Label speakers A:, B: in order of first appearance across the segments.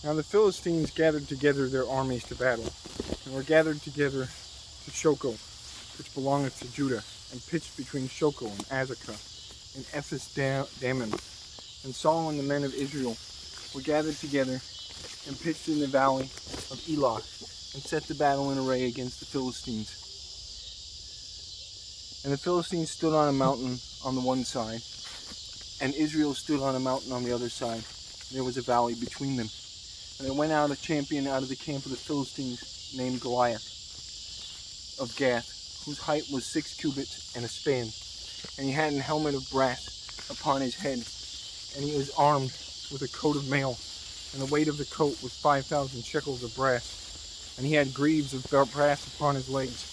A: Now the Philistines gathered together their armies to battle, and were gathered together to Shoko, which belongeth to Judah, and pitched between Shoko and Azekah, in Ephes-dammim. And Saul and the men of Israel were gathered together, and pitched in the valley of Elah, and set the battle in array against the Philistines. And the Philistines stood on a mountain on the one side, and Israel stood on a mountain on the other side. There was a valley between them. And there went out a champion out of the camp of the Philistines, named Goliath, of Gath, whose height was 6 cubits and a span. And he had an helmet of brass upon his head, and he was armed with a coat of mail, and the weight of the coat was 5,000 shekels of brass. And he had greaves of brass upon his legs,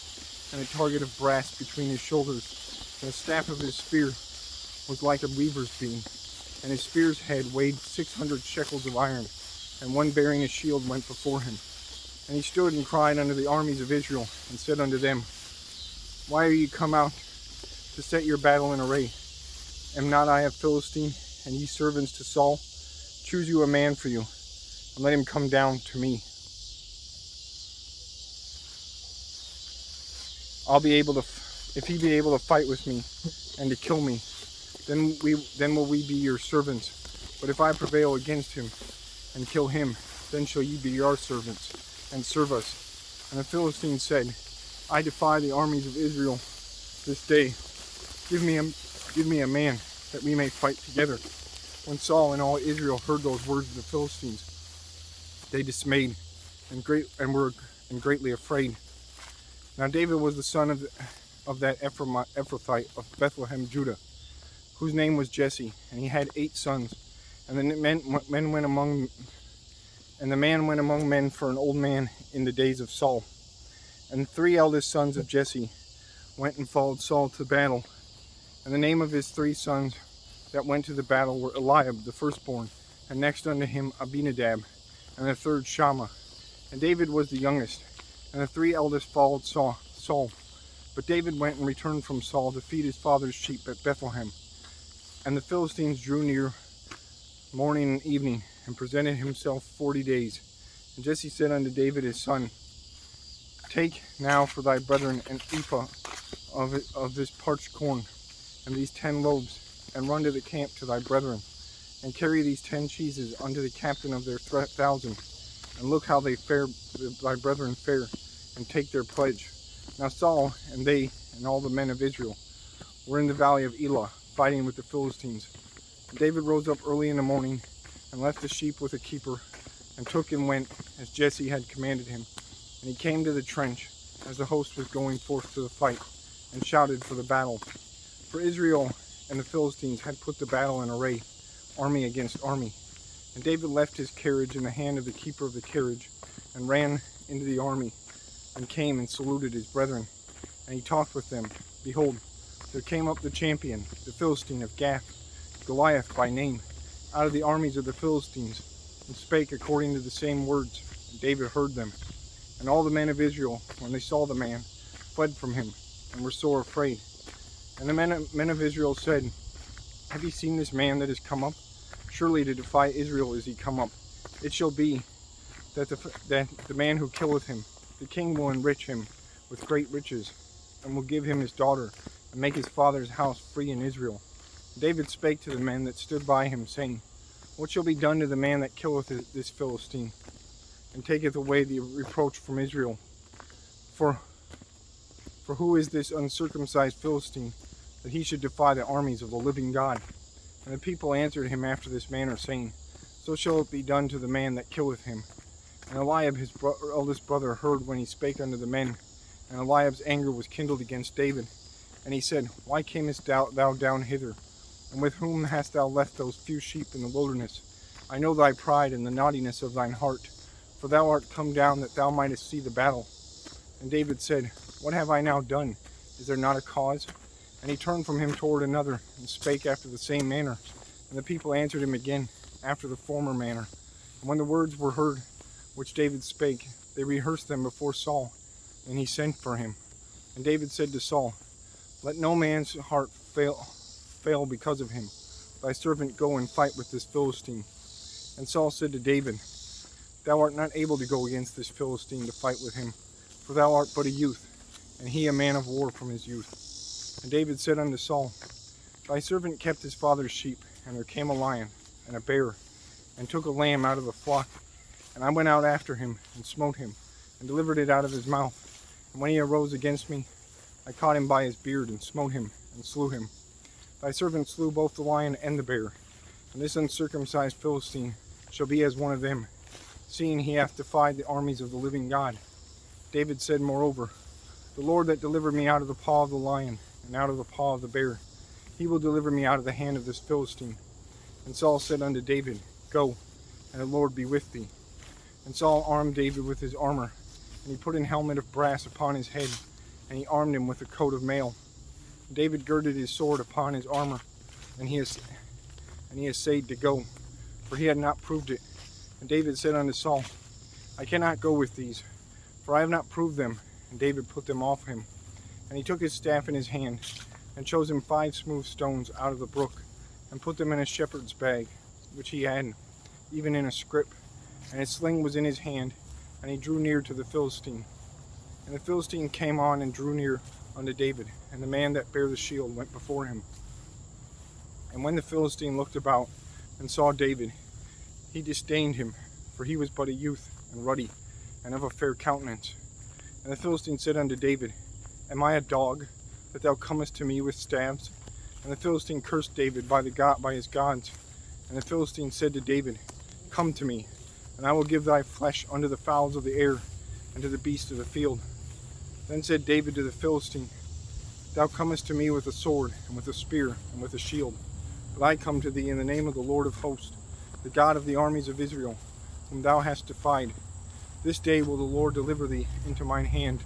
A: and a target of brass between his shoulders. And the staff of his spear was like a weaver's beam, and his spear's head weighed 600 shekels of iron, and one bearing a shield went before him. And he stood and cried unto the armies of Israel, and said unto them, Why are ye come out to set your battle in array? Am not I a Philistine, and ye servants to Saul? Choose you a man for you, and let him come down to me. If he be able to fight with me, and to kill me, then will we be your servants. But if I prevail against him, and kill him, then shall ye be our servants, and serve us. And the Philistines said, I defy the armies of Israel this day. Give me a man, that we may fight together. When Saul and all Israel heard those words of the Philistines, they dismayed, and were greatly afraid. Now David was the son of that Ephrathite of Bethlehem, Judah, whose name was Jesse, and he had 8 sons. And the man went among men for an old man in the days of Saul. And the 3 eldest sons of Jesse went and followed Saul to battle. And the name of his 3 sons that went to the battle were Eliab, the firstborn, and next unto him Abinadab, and the third Shammah. And David was the youngest. And the 3 eldest followed Saul. But David went and returned from Saul to feed his father's sheep at Bethlehem. And the Philistines drew near morning and evening, and presented himself 40 days. And Jesse said unto David his son, Take now for thy brethren an ephah of this parched corn, and these 10 loaves, and run to the camp to thy brethren, and carry these 10 cheeses unto the captain of their 1,000, and look how they fare, thy brethren fare, and take their pledge. Now Saul and they and all the men of Israel were in the valley of Elah, fighting with the Philistines. And David rose up early in the morning, and left the sheep with a keeper, and took and went as Jesse had commanded him. And he came to the trench as the host was going forth to the fight, and shouted for the battle. For Israel and the Philistines had put the battle in array, army against army. And David left his carriage in the hand of the keeper of the carriage, and ran into the army, and came and saluted his brethren. And he talked with them. Behold, there came up the champion, the Philistine of Gath, Goliath by name, out of the armies of the Philistines, and spake according to the same words. And David heard them. And all the men of Israel, when they saw the man, fled from him, and were sore afraid. And the men of Israel said, Have ye seen this man that is come up? Surely to defy Israel is he come up. It shall be that the man who killeth him, the king will enrich him with great riches, and will give him his daughter, and make his father's house free in Israel. David spake to the men that stood by him, saying, What shall be done to the man that killeth this Philistine, and taketh away the reproach from Israel? For who is this uncircumcised Philistine, that he should defy the armies of the living God? And the people answered him after this manner, saying, So shall it be done to the man that killeth him. And Eliab his eldest brother heard when he spake unto the men, and Eliab's anger was kindled against David. And he said, Why camest thou down hither? And with whom hast thou left those few sheep in the wilderness? I know thy pride and the naughtiness of thine heart, for thou art come down that thou mightest see the battle. And David said, What have I now done? Is there not a cause? And he turned from him toward another, and spake after the same manner. And the people answered him again, after the former manner. And when the words were heard which David spake, they rehearsed them before Saul, and he sent for him. And David said to Saul, Let no man's heart fail because of him. Thy servant go and fight with this Philistine. And Saul said to David, thou art not able to go against this Philistine to fight with him, for thou art but a youth, and he a man of war from his youth. And David said unto Saul, Thy servant kept his father's sheep, and there came a lion and a bear, and took a lamb out of the flock. And I went out after him, and smote him, and delivered it out of his mouth. And when he arose against me, I caught him by his beard, and smote him, and slew him. Thy servant slew both the lion and the bear, and this uncircumcised Philistine shall be as one of them, seeing he hath defied the armies of the living God. David said moreover, The Lord that delivered me out of the paw of the lion, and out of the paw of the bear, he will deliver me out of the hand of this Philistine. And Saul said unto David, Go, and the Lord be with thee. And Saul armed David with his armor, and he put an helmet of brass upon his head, and he armed him with a coat of mail. David girded his sword upon his armor, and he essayed to go, for he had not proved it. And David said unto Saul, I cannot go with these, for I have not proved them. And David put them off him. And he took his staff in his hand, and chose him 5 smooth stones out of the brook, and put them in a shepherd's bag, which he had, even in a scrip. And his sling was in his hand, and he drew near to the Philistine. And the Philistine came on and drew near unto David, and the man that bare the shield went before him. And when the Philistine looked about and saw David, he disdained him, for he was but a youth, and ruddy, and of a fair countenance. And the Philistine said unto David, Am I a dog, that thou comest to me with staves? And the Philistine cursed David by his gods. And the Philistine said to David, Come to me, and I will give thy flesh unto the fowls of the air, and to the beasts of the field. Then said David to the Philistine, Thou comest to me with a sword, and with a spear, and with a shield. But I come to thee in the name of the Lord of hosts, the God of the armies of Israel, whom thou hast defied. This day will the Lord deliver thee into mine hand,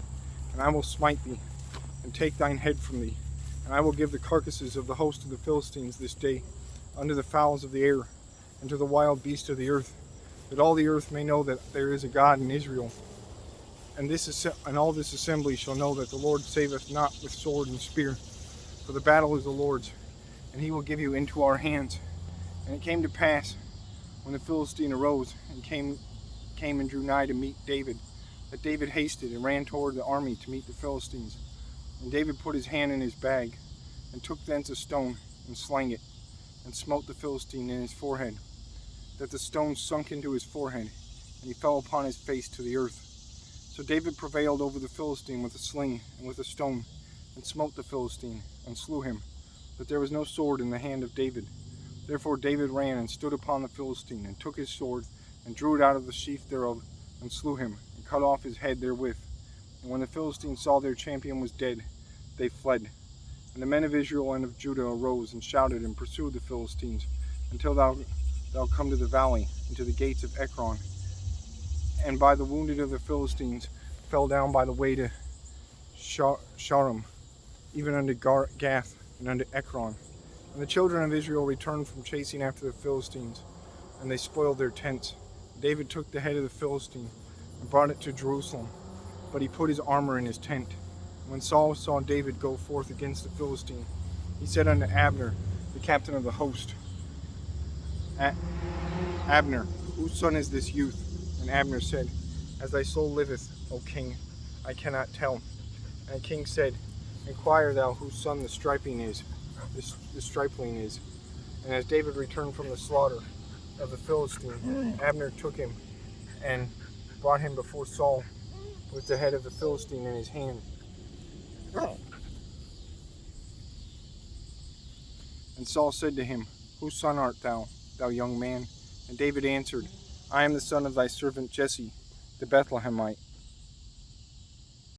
A: and I will smite thee, and take thine head from thee. And I will give the carcasses of the host of the Philistines this day unto the fowls of the air, and to the wild beasts of the earth, that all the earth may know that there is a God in Israel. And all this assembly shall know that the Lord saveth not with sword and spear, for the battle is the Lord's, and he will give you into our hands. And it came to pass, when the Philistine arose and came and drew nigh to meet David, that David hasted and ran toward the army to meet the Philistines. And David put his hand in his bag, and took thence a stone, and slang it, and smote the Philistine in his forehead, that the stone sunk into his forehead, and he fell upon his face to the earth. So David prevailed over the Philistine with a sling and with a stone, and smote the Philistine, and slew him. But there was no sword in the hand of David. Therefore David ran and stood upon the Philistine, and took his sword, and drew it out of the sheath thereof, and slew him, and cut off his head therewith. And when the Philistines saw their champion was dead, they fled. And the men of Israel and of Judah arose, and shouted, and pursued the Philistines, until thou come to the valley, and to the gates of Ekron. And by the wounded of the Philistines fell down by the way to Sharum, even unto Gath, and unto Ekron. And the children of Israel returned from chasing after the Philistines, and they spoiled their tents. David took the head of the Philistine, and brought it to Jerusalem, but he put his armor in his tent. When Saul saw David go forth against the Philistine, he said unto Abner, the captain of the host, Abner, whose son is this youth? And Abner said, As thy soul liveth, O king, I cannot tell. And the king said, Inquire thou whose son the stripling is. And as David returned from the slaughter of the Philistine, Abner took him and brought him before Saul with the head of the Philistine in his hand. And Saul said to him, Whose son art thou, thou young man? And David answered, I am the son of thy servant Jesse, the Bethlehemite.